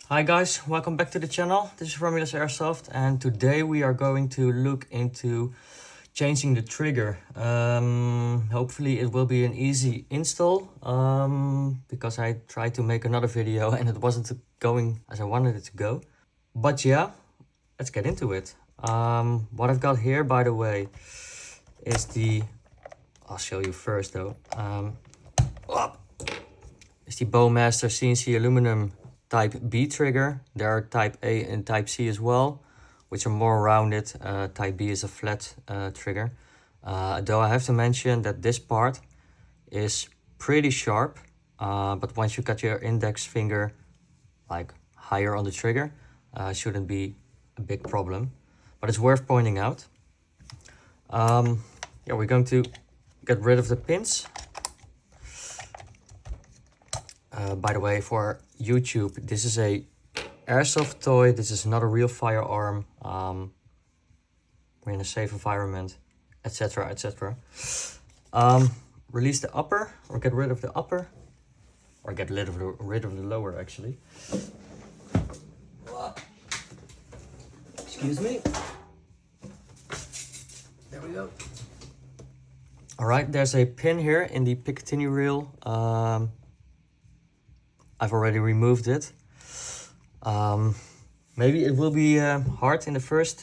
Hi guys, welcome back to the channel. This is Hideous Airsoft, and today we are going to look into changing the trigger. Hopefully it will be an easy install, because I tried to make another video and it wasn't going as I wanted it to go. But yeah, let's get into it. What I've got here, by the way, is I'll show you first though. It's the Bow Master CNC Aluminium Type B trigger. There are Type A and Type C as well, which are more rounded. Type B is a flat trigger. Though I have to mention that this part is pretty sharp, but once you got your index finger like higher on the trigger, shouldn't be a big problem. But it's worth pointing out. Yeah, we're going to get rid of the pins. By the way, for YouTube, this is a airsoft toy. This is not a real firearm. We're in a safe environment, etc., etc. Release the upper, or get rid of the upper, or get rid of the lower, actually. Excuse me. There we go. All right, there's a pin here in the Picatinny reel. I've already removed it. Maybe it will be hard in the first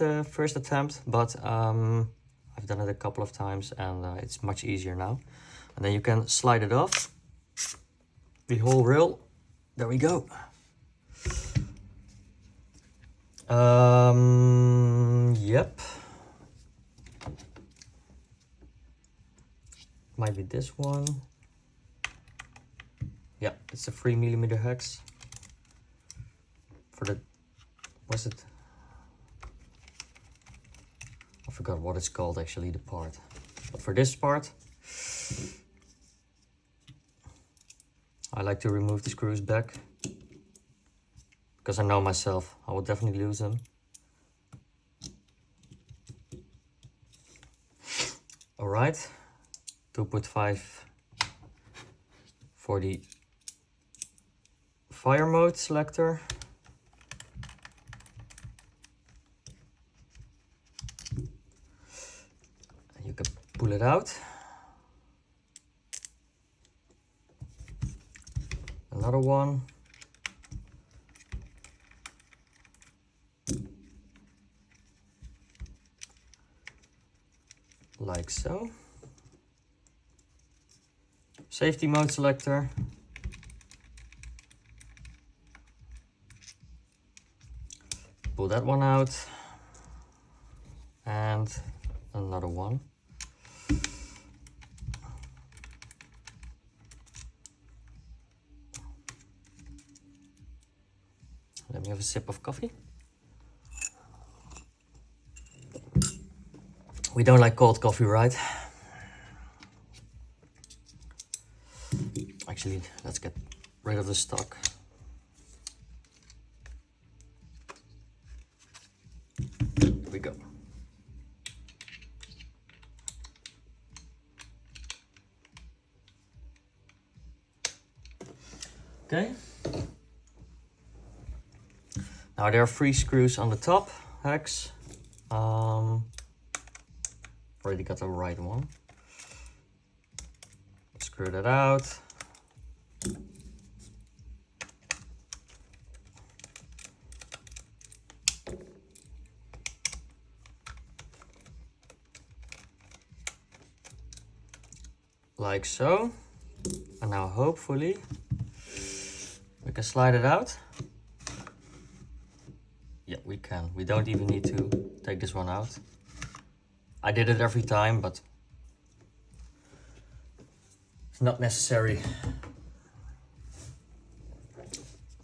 attempt, but I've done it a couple of times and it's much easier now. And then you can slide it off the whole reel. There we go. Yep. Might be this one. Yeah, it's a 3mm hex for the, what's it? I forgot what it's called actually, the part. But for this part, I like to remove the screws back, because I know myself, I will definitely lose them. All right, 2.5 for the fire mode selector. You can pull it out. Another one. Like so. Safety mode selector. Pull that one out, and another one. Let me have a sip of coffee. We don't like cold coffee, right? Actually, let's get rid of the stock. We go. Okay. Now there are 3 screws on the top hex. Already got the right one. Screw that out. Like so. And now hopefully we can slide it out. Yeah, we can. We don't even need to take this one out. I did it every time, but it's not necessary.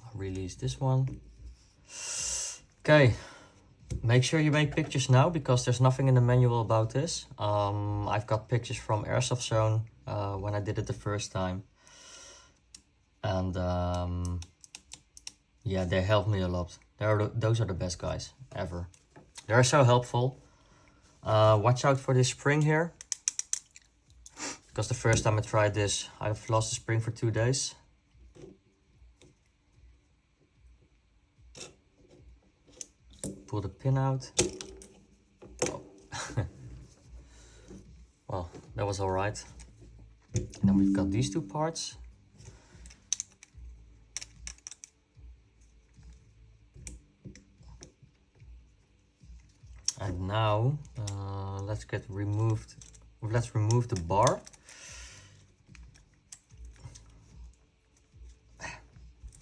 I'll release this one. Okay. Make sure you make pictures now, because there's nothing in the manual about this. I've got pictures from Airsoftzone when I did it the first time. And yeah, they helped me a lot. Those are the best guys ever. They're so helpful. Watch out for this spring here, because the first time I tried this, I've lost the spring for 2 days. pull the pin out. Oh. Well, that was all right. And then we've got these two parts. And now let's remove the bar.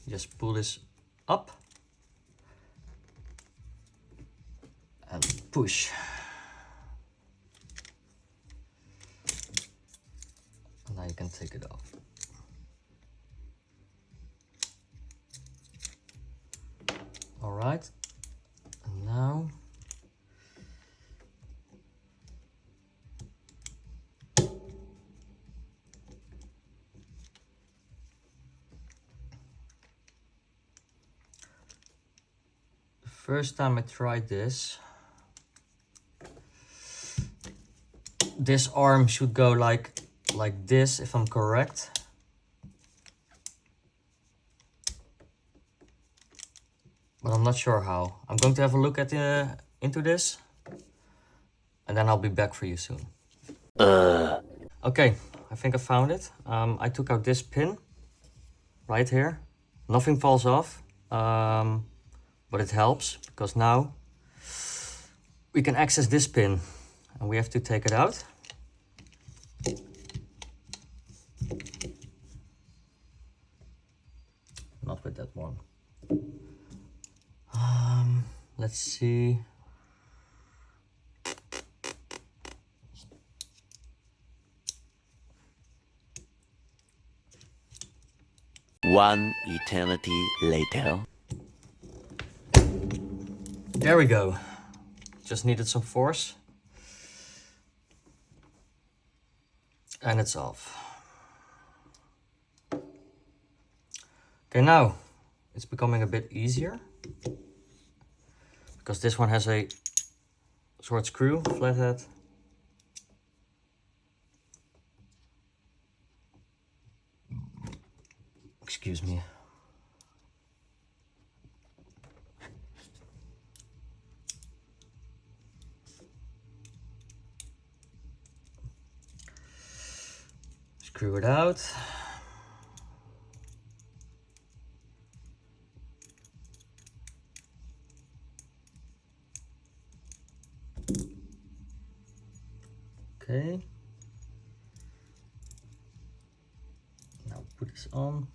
Just pull this up and push. And now you can take it off. All right, and now first time I tried this arm should go like this, if I'm correct. But I'm not sure how. I'm going to have a look at into this, and then I'll be back for you soon. Okay, I think I found it. I took out this pin right here. Nothing falls off. But it helps because now we can access this pin and we have to take it out. Not with that one. Let's see. One eternity later. There we go. Just needed some force. And it's off. Okay, now it's becoming a bit easier. Because this one has a short screw, flathead. Excuse me. Screw it out. Okay. Now put this on.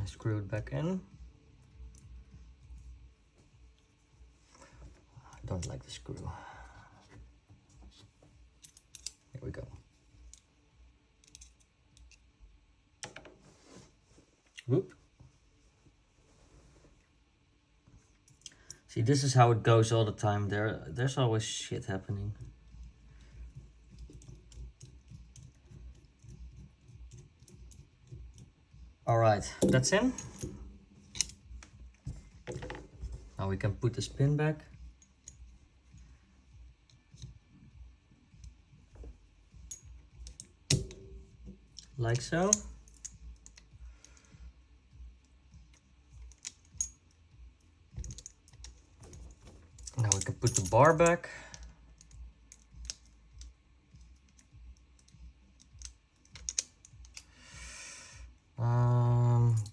I screw it back in. I don't like the screw. Here we go. Whoop. See, this is how it goes all the time. There's always shit happening. All right, that's in. Now we can put this pin back. Like so. Now we can put the bar back.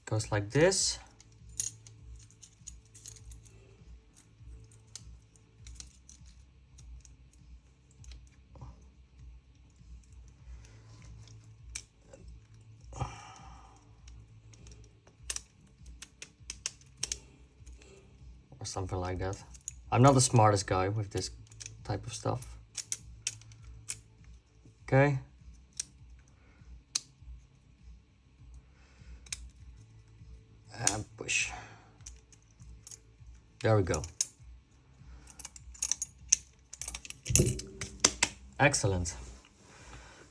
Goes like this. Or something like that. I'm not the smartest guy with this type of stuff. Okay. And push. There we go. Excellent.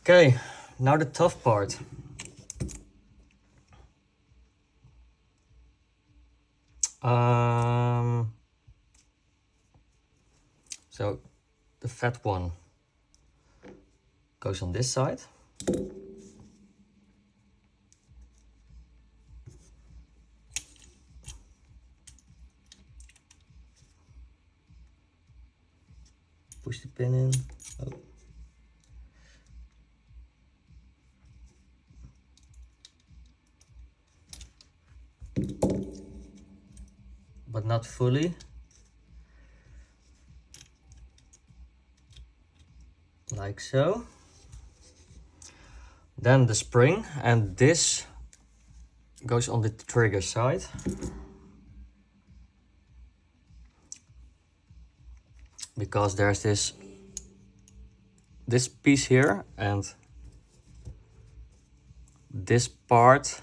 Okay, now the tough part. So the fat one goes on this side. Push the pin in. Oh. But not fully. Like so. Then the spring, and this goes on the trigger side. Because there's this piece here, and this part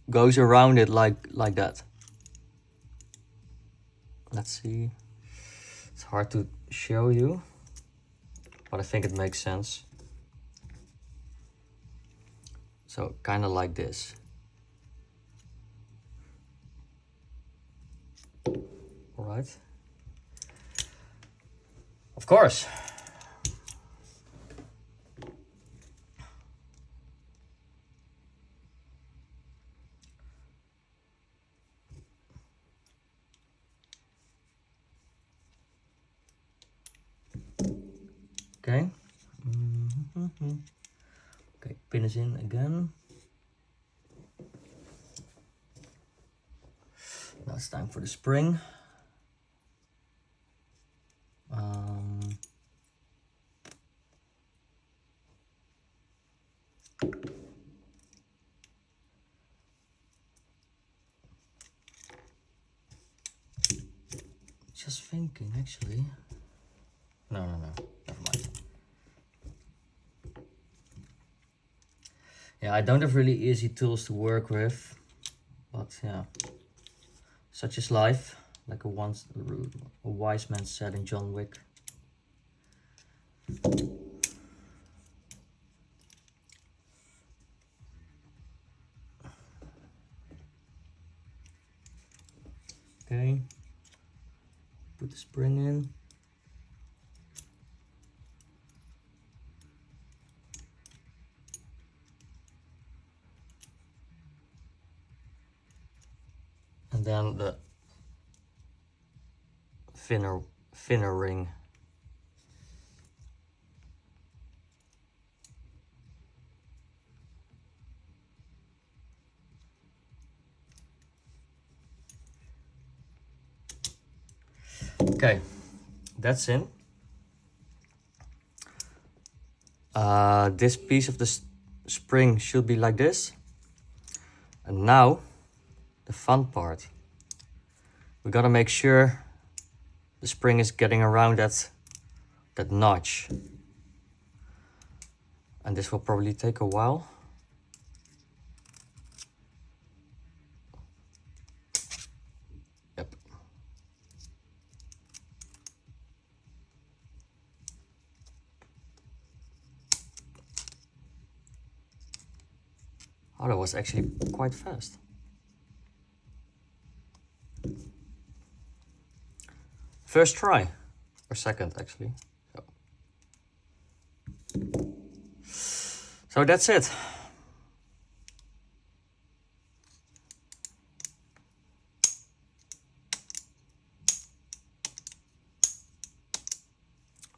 goes around it like that. Let's see. It's hard to show you, but I think it makes sense. So kind of like this. All right. Of course. Okay. Okay, pin is in again. Now it's time for the spring. Just thinking, actually. No, never mind. Yeah, I don't have really easy tools to work with, but yeah, such is life, like a wise man said in John Wick. Okay, put the spring in. And then the thinner ring. Okay, that's in. This piece of the spring should be like this. And now, the fun part. We gotta make sure the spring is getting around that notch. And this will probably take a while. Yep. Oh, that was actually quite fast. First try, or second actually. So that's it.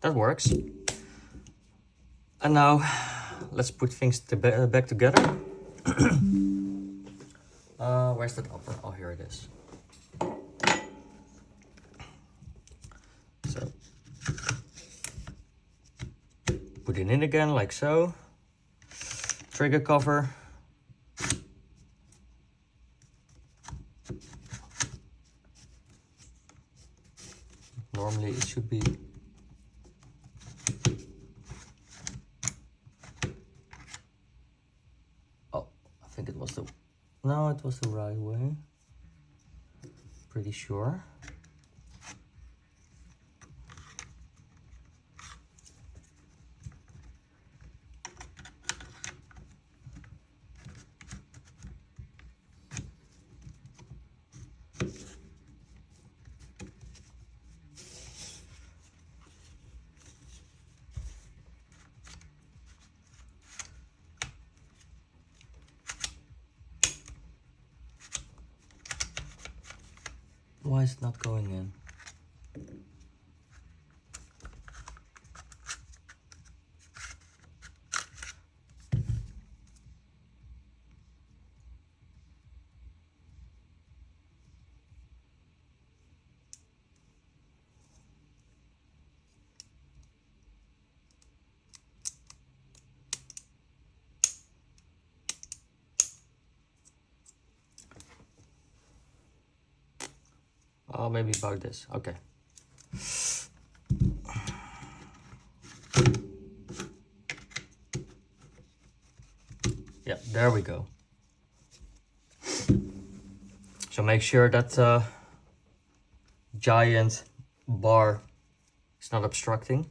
That works. And now let's put things back together. Where's that upper? Oh, here it is. So put it in again like so. Trigger cover. Normally it should be no, it was the right way. Pretty sure. Why is it not going in? Oh, maybe about this. Okay. Yeah, there we go. So make sure that giant bar is not obstructing.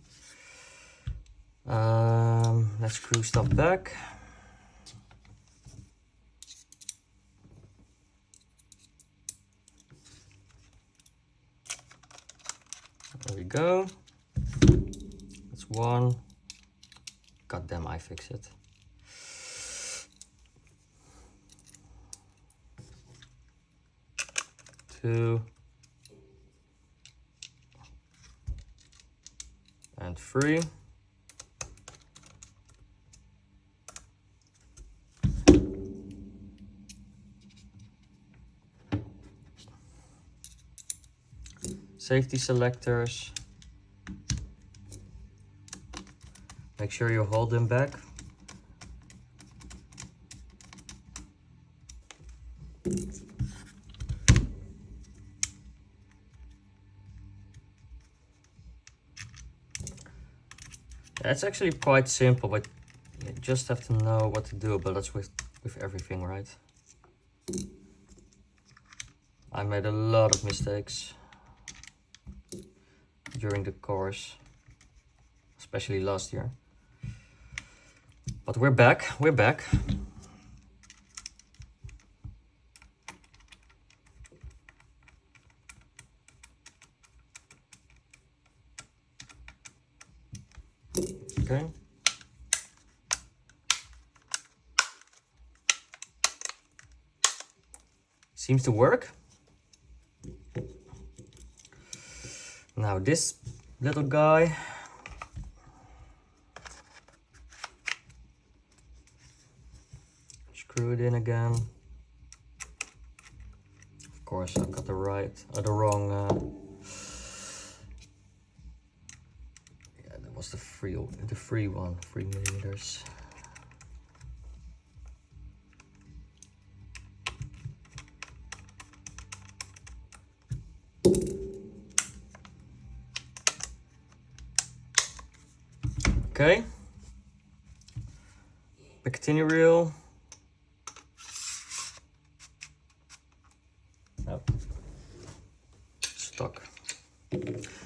Let's screw stuff back. There we go. That's one. God damn, I fix it. Two. And three. Safety selectors. Make sure you hold them back. Yeah, it's actually quite simple, but you just have to know what to do, but that's with everything, right? I made a lot of mistakes during the course, especially last year. But we're back, we're back. Okay. Seems to work. Now this little guy. Screw it in again. Of course, I've got the wrong. Yeah, that was the free one, 3 millimeters. Okay. Picatinny reel. Oh. Stock.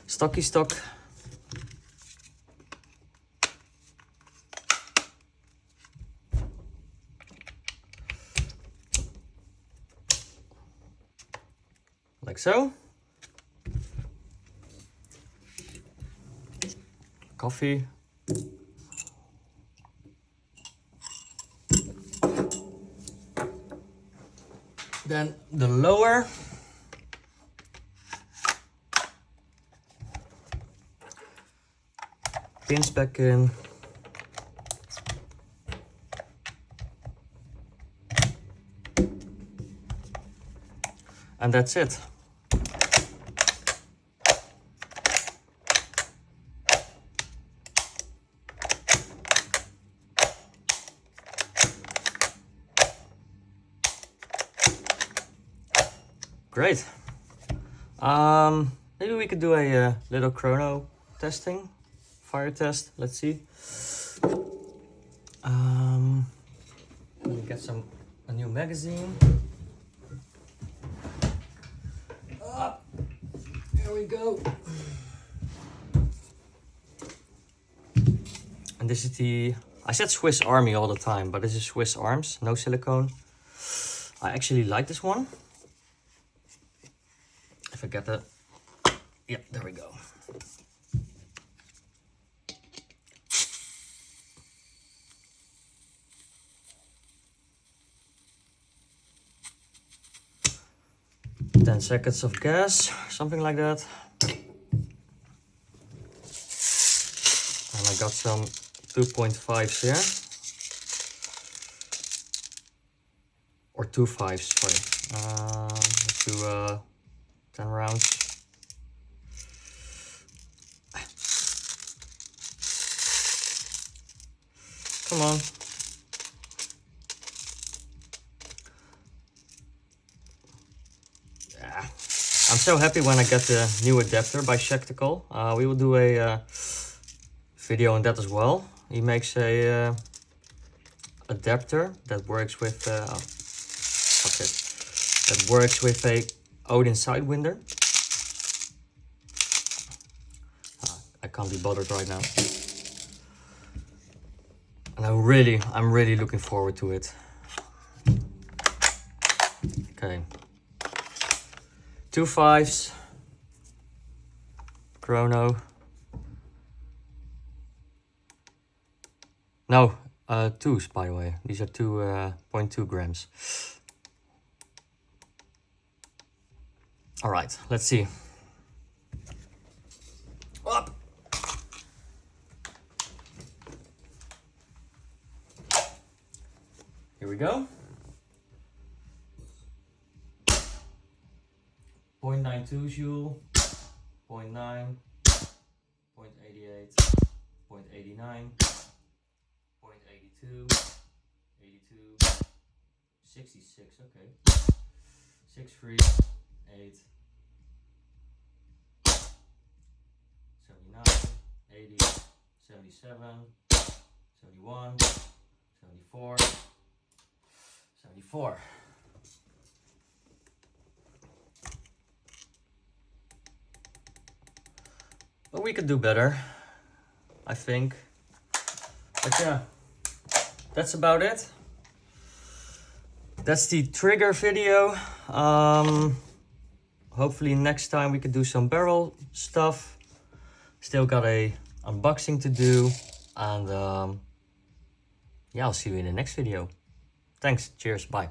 Stocky stock. Like so. Coffee. Then the lower. Pins back in. And that's it. Great. Maybe we could do a little chrono testing, fire test. Let's see. Let me get a new magazine. There we go. And this is I said Swiss Army all the time, but this is Swiss Arms, no silicone. I actually like this one. If I get the, yeah, there we go. 10 seconds of gas, something like that. And I got some 2.5s here. Or 2.5s, sorry. Let's do 10 rounds. Come on. Yeah. I'm so happy when I get the new adapter by Shaktical. We will do a video on that as well. He makes a adapter that works with that works with a Odin Sidewinder. I can't be bothered right now. And I'm really looking forward to it. Okay. 2.5s. Chrono. No, 2s by the way. These are 2.2 grams. All right, let's see. Up. Here we go. 0.92 joule, 0.9, 0.88, 0.89, 0.82, 82, 66, okay. 6.3, 8, 79, 80, 77, 71, 74, 74. But we could do better, I think. But yeah, that's about it. That's the trigger video. Hopefully next time we could do some barrel stuff. Still got a unboxing to do. And yeah, I'll see you in the next video. Thanks, cheers, bye.